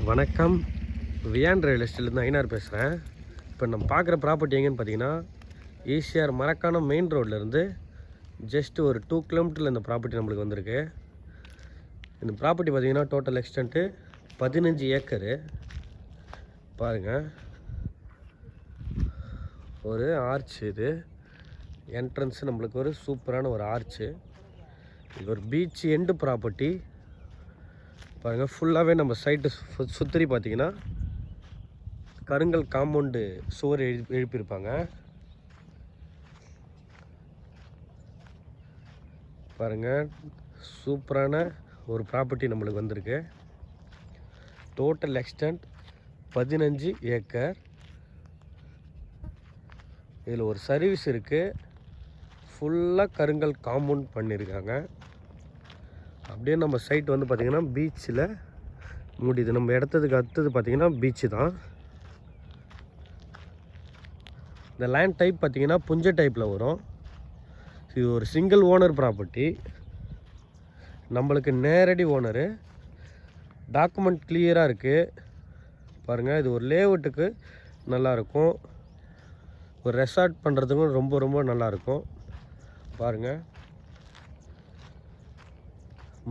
வணக்கம். வியான் ரியல் எஸ்டேட்லேருந்து ஐநார் பேசுகிறேன். இப்போ நம்ம பார்க்குற ப்ராப்பர்ட்டி எங்கேன்னு பார்த்தீங்கன்னா, ஈசிஆர் மரக்காணம் மெயின் ரோட்லேருந்து ஜஸ்ட் ஒரு 2 கிலோமீட்டரில் இந்த ப்ராப்பர்ட்டி நம்மளுக்கு வந்திருக்கு. இந்த ப்ராப்பர்ட்டி பார்த்திங்கன்னா டோட்டல் எக்ஸ்டென்ட்டு 15 ஏக்கரு. பாருங்கள், ஒரு ஆர்ச், இது என்ட்ரன்ஸ் நம்மளுக்கு ஒரு சூப்பரான ஒரு ஆர்ச்சு. இது ஒரு பீச் எண்டு ப்ராப்பர்ட்டி. பாருங்கள், ஃபுல்லாகவே நம்ம சைட்டு சுற்றி பார்த்திங்கன்னா கருங்கல் காம்பவுண்டு சுவர் எழுப்பியிருப்பாங்க. பாருங்கள், சூப்பரான ஒரு ப்ராப்பர்ட்டி நம்மளுக்கு வந்திருக்கு. Total extend 15 acre. இதில் ஒரு சர்வீஸ் இருக்குது. ஃபுல்லாக கருங்கல் காம்பவுண்ட் பண்ணியிருக்காங்க. அப்படியே நம்ம சைட் வந்து பார்த்திங்கன்னா பீச்சில் முடியுது. நம்ம இடத்துக்கு அடுத்தது பார்த்திங்கன்னா பீச்சு தான். இந்த லேண்ட் டைப் பார்த்திங்கன்னா புஞ்ச டைப்பில் வரும். இது ஒரு சிங்கிள் ஓனர் ப்ராப்பர்ட்டி. நம்மளுக்கு நேரடி ஓனரு. டாக்குமெண்ட் கிளியராக இருக்குது. பாருங்கள், இது ஒரு லேஅவுட்டுக்கு நல்லாயிருக்கும். ஒரு ரெசார்ட் பண்ணுறதுக்கும் ரொம்ப ரொம்ப நல்லாயிருக்கும். பாருங்கள்,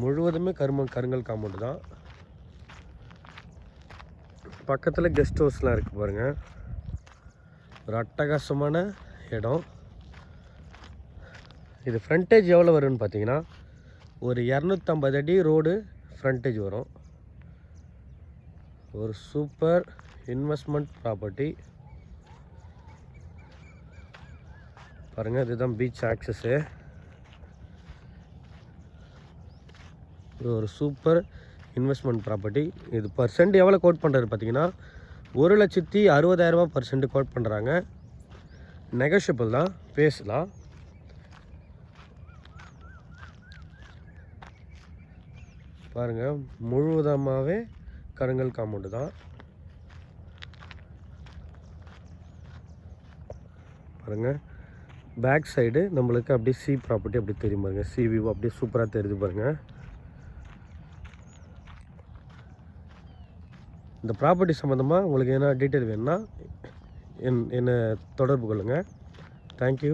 முழுவதுமே கருங்கல் காம்பவுண்டு தான். பக்கத்தில் கெஸ்ட் ஹவுஸ்லாம் இருக்குது. பாருங்கள், ஒரு அட்டகாசமான இடம். இது ஃப்ரண்டேஜ் எவ்வளோ வரும்னு பார்த்தீங்கன்னா, ஒரு 250 அடி ரோடு ஃப்ரண்டேஜ் வரும். ஒரு சூப்பர் இன்வெஸ்ட்மெண்ட் ப்ராப்பர்ட்டி. பாருங்கள், இதுதான் பீச் ஆக்சஸ்ஸு. இது ஒரு சூப்பர் இன்வெஸ்ட்மெண்ட் ப்ராப்பர்ட்டி. இது பர்சன்ட் எவ்வளோ கோட் பண்ணுறது பார்த்தீங்கன்னா, 1,60,000 பர்சன்ட் கோட் பண்ணுறாங்க. நெகோஷியபிள் தான், பேசலாம். பாருங்கள், முழுவதுமாகவே கருங்கல் காம்பவுண்டு தான். பாருங்கள், பேக் சைடு நம்மளுக்கு அப்படியே சி ப்ராப்பர்ட்டி அப்படி தெரியும். பாருங்கள், சி வியூ அப்படியே சூப்பராக தெரியுது. பாருங்கள், இந்த ப்ராப்பர்ட்டி சம்மந்தமாக உங்களுக்கு என்ன டீட்டெயில் வேணும்னா என்னை தொடர்பு கொள்ளுங்கள். தேங்க்யூ.